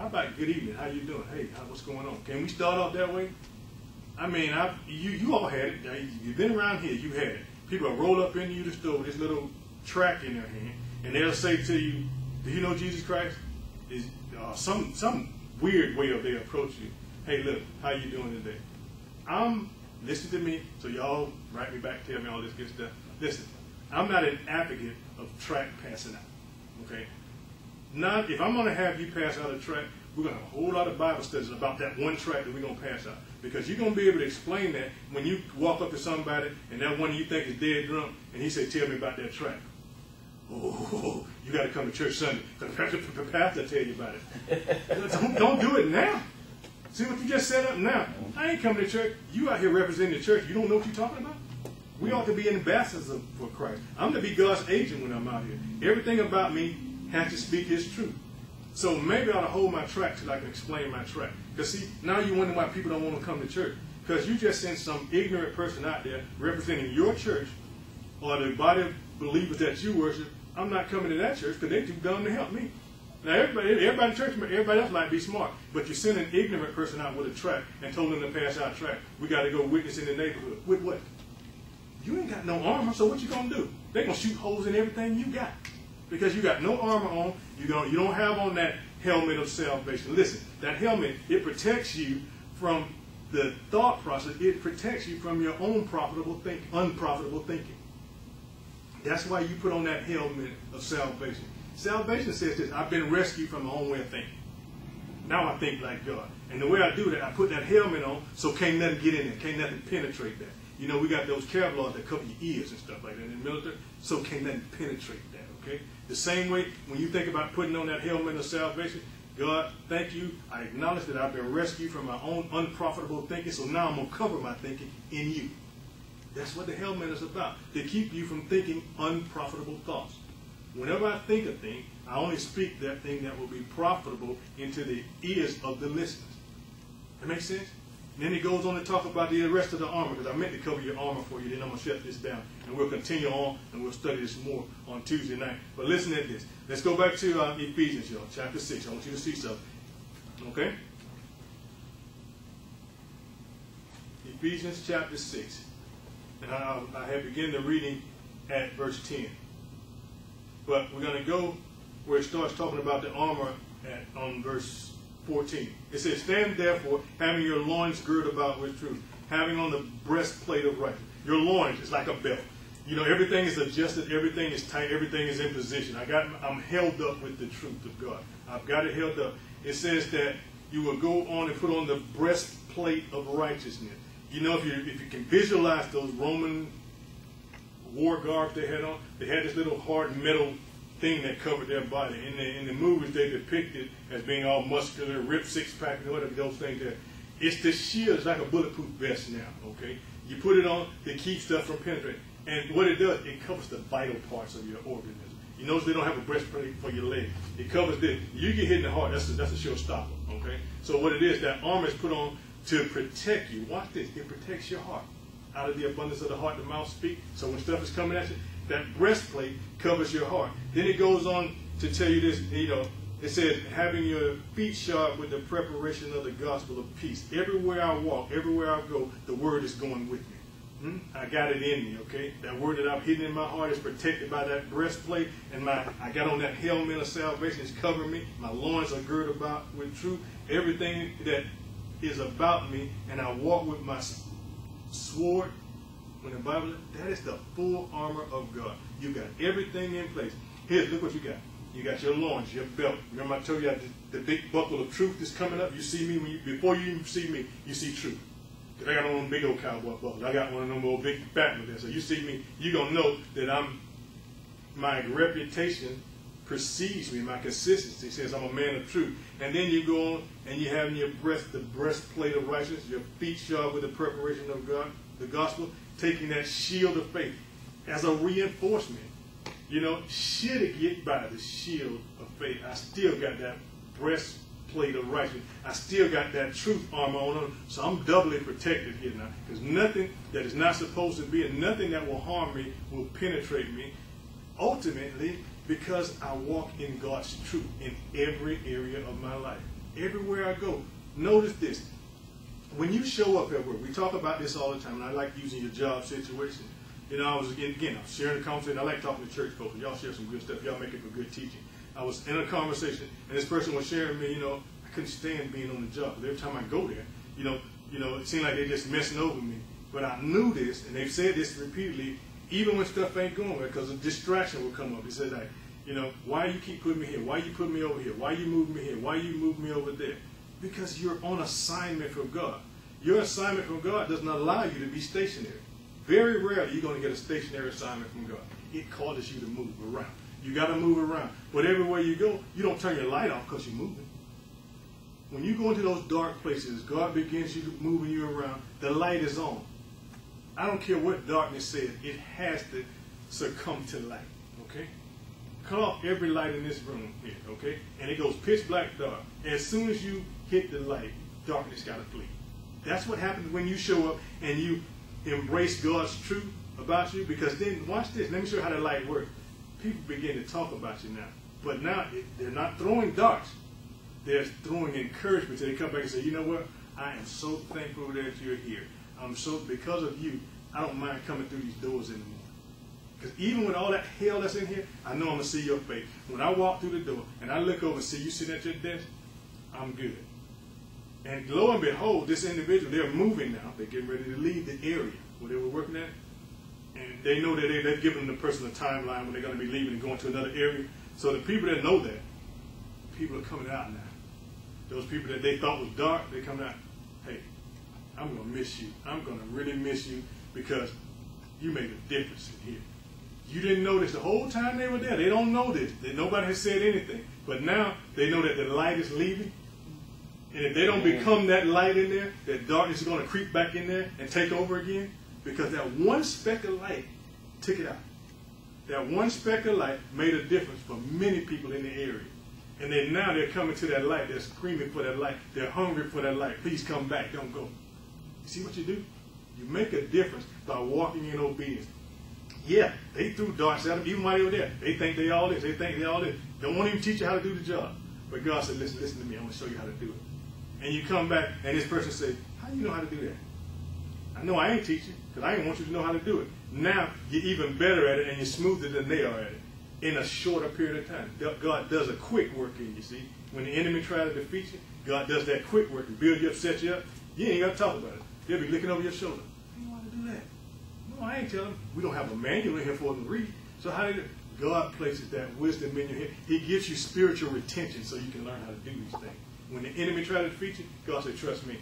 How about good evening? How you doing? Hey, what's going on? Can we start off that way? I mean, you all had it. You've been around here. You had it. People will roll up into the store with this little tract in their hand, and they'll say to you, "Do you know Jesus Christ?" Is some weird way of they approach you. Hey, look, how you doing today? Listen to me, so y'all write me back, tell me all this good stuff. Listen, I'm not an advocate of tract passing out. Okay? Not if I'm going to have you pass out a tract, we're going to have a whole lot of Bible studies about that one tract that we're going to pass out. Because you're going to be able to explain that when you walk up to somebody and that one you think is dead drunk, and he say, "Tell me about that tract." Oh, you got to come to church Sunday because the pastor tell you about it. Don't do it now. See what you just set up now. I ain't coming to church. You out here representing the church. You don't know what you're talking about? We ought to be ambassadors for Christ. I'm to be God's agent when I'm out here. Everything about me has to speak His truth. So maybe I ought to hold my tract till I can explain my tract. Because see, now you wonder why people don't want to come to church. Because you just sent some ignorant person out there representing your church or the body of believers that you worship. I'm not coming to that church because they're too dumb to help me. Now, everybody in church, everybody else might be smart, but you send an ignorant person out with a tract and told them to pass out tract. We got to go witness in the neighborhood. With what? You ain't got no armor, so what you going to do? They're going to shoot holes in everything you got. Because you got no armor on, you don't have on that helmet of salvation. Listen, that helmet, it protects you from the thought process. It protects you from your own unprofitable thinking. That's why you put on that helmet of salvation. Salvation says this: I've been rescued from my own way of thinking. Now I think like God. And the way I do that, I put that helmet on so can't nothing get in there, can't nothing penetrate that. You know, we got those Kevlar that cover your ears and stuff like that in the military, so can't nothing penetrate that, okay? The same way, when you think about putting on that helmet of salvation, God, thank you. I acknowledge that I've been rescued from my own unprofitable thinking, so now I'm going to cover my thinking in you. That's what the helmet is about, to keep you from thinking unprofitable thoughts. Whenever I think a thing, I only speak that thing that will be profitable into the ears of the listeners. That makes sense? And then he goes on to talk about the rest of the armor, because I meant to cover your armor for you, then I'm going to shut this down. And we'll continue on, and we'll study this more on Tuesday night. But listen to this. Let's go back to Ephesians, y'all, chapter 6. I want you to see something. Okay? Ephesians chapter 6. And I have begun the reading at verse 10. But we're going to go where it starts talking about the armor on verse 14. It says, "Stand therefore, having your loins girded about with truth, having on the breastplate of righteousness." Your loins is like a belt. You know, everything is adjusted, everything is tight, everything is in position. I'm held up with the truth of God. I've got it held up. It says that you will go on and put on the breastplate of righteousness. You know, if you can visualize those Roman war garbs they had on, they had this little hard metal thing that covered their body. In the movies, they depicted as being all muscular, ripped six-pack, and whatever those things there. It's the shield. It's like a bulletproof vest now, okay? You put it on to keep stuff from penetrating. And what it does, it covers the vital parts of your organism. You notice they don't have a breastplate for your leg. It covers this. You get hit in the heart, that's a showstopper, okay? So what it is, that armor is put on to protect you. Watch this. It protects your heart. Out of the abundance of the heart, the mouth speaks. So when stuff is coming at you, that breastplate covers your heart. Then it goes on to tell you this, you know, it says, having your feet sharp with the preparation of the gospel of peace. Everywhere I walk, everywhere I go, the word is going with me. I got it in me, okay? That word that I've hidden in my heart is protected by that breastplate, and I got on that helmet of salvation. It's covering me. My loins are girded about with truth. Everything that is about me, and I walk with my sword. When the Bible, that is the full armor of God. You got everything in place. Here, look what you got. You got your loins, your belt. Remember I told you the big buckle of truth is coming up? You see me, before you even see me, you see truth. Because I got one of them big old cowboy buckles. I got one of them old big fat ones there. So you see me, you're going to know that my reputation precedes me. My consistency says I'm a man of truth. And then you go on and you have in your breast the breastplate of righteousness, your feet shod with the preparation of God, the gospel, taking that shield of faith as a reinforcement. You know, should it get by the shield of faith, I still got that breastplate of righteousness. I still got that truth armor on. So I'm doubly protected here now. Because nothing that is not supposed to be and nothing that will harm me will penetrate me. Ultimately, because I walk in God's truth in every area of my life. everywhere I go. Notice this. When you show up at work, we talk about this all the time, and I like using your job situation. You know, I was sharing a conversation. I like talking to church folks. Y'all share some good stuff. Y'all make it for good teaching. I was in a conversation, and this person was sharing me, I couldn't stand being on the job. Every time I go there, it seemed like they're just messing over me. But I knew this, and they've said this repeatedly, even when stuff ain't going well, because a distraction will come up. They said, like, why you keep putting me here? Why you putting me over here? Why you moving me here? Why you moving me over there? Because you're on assignment from God. Your assignment from God doesn't allow you to be stationary. Very rarely you're going to get a stationary assignment from God. It causes you to move around. You got to move around. But everywhere you go, you don't turn your light off because you're moving. When you go into those dark places, God begins you moving you around. The light is on. I don't care what darkness says. It has to succumb to light. Okay? Cut off every light in this room here. Okay? And it goes pitch black dark. As soon as you hit the light, darkness got to flee. That's what happens when you show up and you embrace God's truth about you. Because then, watch this. Let me show you how the light works. People begin to talk about you now. But now, they're not throwing darts. They're throwing encouragement. So they come back and say, you know what? I am so thankful that you're here. Because of you, I don't mind coming through these doors anymore. Because even with all that hell that's in here, I know I'm going to see your face. When I walk through the door and I look over and see you sitting at your desk, I'm good. And lo and behold, this individual, they're moving now. They're getting ready to leave the area where they were working at. And they know that they've given the person a timeline when they're going to be leaving and going to another area. So the people that know that, people are coming out now. Those people that they thought was dark, they're coming out. Hey, I'm going to miss you. I'm going to really miss you because you made a difference in here. You didn't know this the whole time they were there. They don't know this. Nobody has said anything. But now they know that the light is leaving. And if they don't become that light in there, that darkness is going to creep back in there and take over again. Because that one speck of light took it out. That one speck of light made a difference for many people in the area. And then now they're coming to that light. They're screaming for that light. They're hungry for that light. Please come back. Don't go. You see what you do? You make a difference by walking in obedience. Yeah, they threw darts at them even while they were there. They think they all this. They think they all this. Don't want to even teach you how to do the job. But God said, listen to me. I'm going to show you how to do it. And you come back and this person says, how do you know how to do that? I know I ain't teaching because I didn't want you to know how to do it. Now you're even better at it and you're smoother than they are at it in a shorter period of time. God does a quick work in you, see. When the enemy tries to defeat you, God does that quick work and build you up, set you up. You ain't got to talk about it. They'll be looking over your shoulder. How do you want to do that? No, I ain't telling them. We don't have a manual in here for them to read. So how do you do? God places that wisdom in your head. He gives you spiritual retention so you can learn how to do these things. When the enemy tries to defeat you, God said, trust me.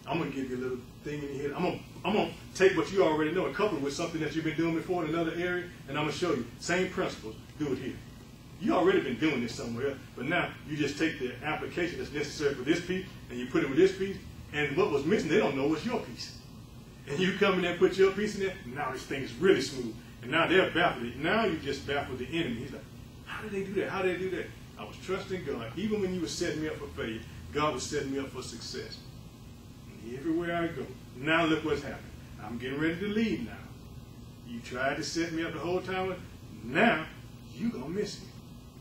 I'm going to give you a little thing in your head. I'm going to take what you already know and couple it with something that you've been doing before in another area, and I'm going to show you. Same principles. Do it here. You already been doing this somewhere, but now you just take the application that's necessary for this piece, and you put it with this piece, and what was missing, they don't know was your piece. And you come in there and put your piece in there, and now this thing is really smooth. And now they're baffled. Now you just baffled the enemy. He's like, how did they do that? How did they do that? I was trusting God. Even when you were setting me up for failure, God was setting me up for success. And everywhere I go, now look what's happened. I'm getting ready to leave now. You tried to set me up the whole time. Now, you're going to miss me.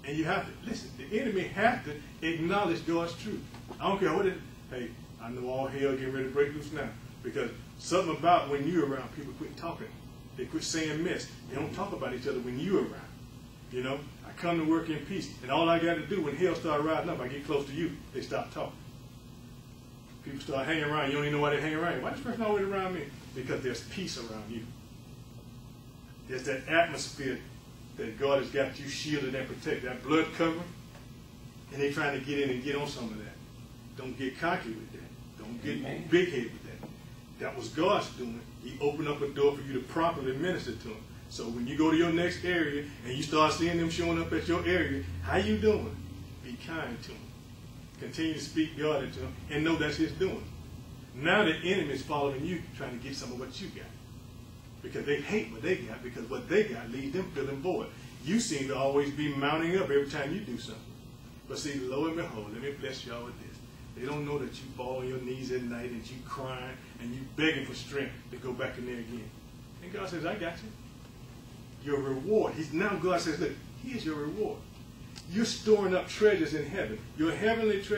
And you have to, listen, the enemy has to acknowledge God's truth. I don't care what it is. Hey, I know all hell getting ready to break loose now. Because something about when you're around, people quit talking. They quit saying mess. They don't talk about each other when you're around. You know, I come to work in peace. And all I got to do when hell starts rising up, I get close to you, they stop talking. People start hanging around. You don't even know why they hang around you. Why is this person always around me? Because there's peace around you. There's that atmosphere that God has got you shielded and protected. That blood covering. And they're trying to get in and get on some of that. Don't get cocky with that. Don't get big-headed with that. That was God's doing. He opened up a door for you to properly minister to them. So when you go to your next area and you start seeing them showing up at your area, how you doing? Be kind to them. Continue to speak God into them and know that's His doing. Now the enemy is following you, trying to get some of what you got. Because they hate what they got, because what they got leaves them feeling bored. You seem to always be mounting up every time you do something. But see, lo and behold, let me bless y'all with this. They don't know that you fall on your knees at night and you crying and you begging for strength to go back in there again. And God says, I got you. Your reward. Now God says, look, here's your reward. You're storing up treasures in heaven. Your heavenly treasure.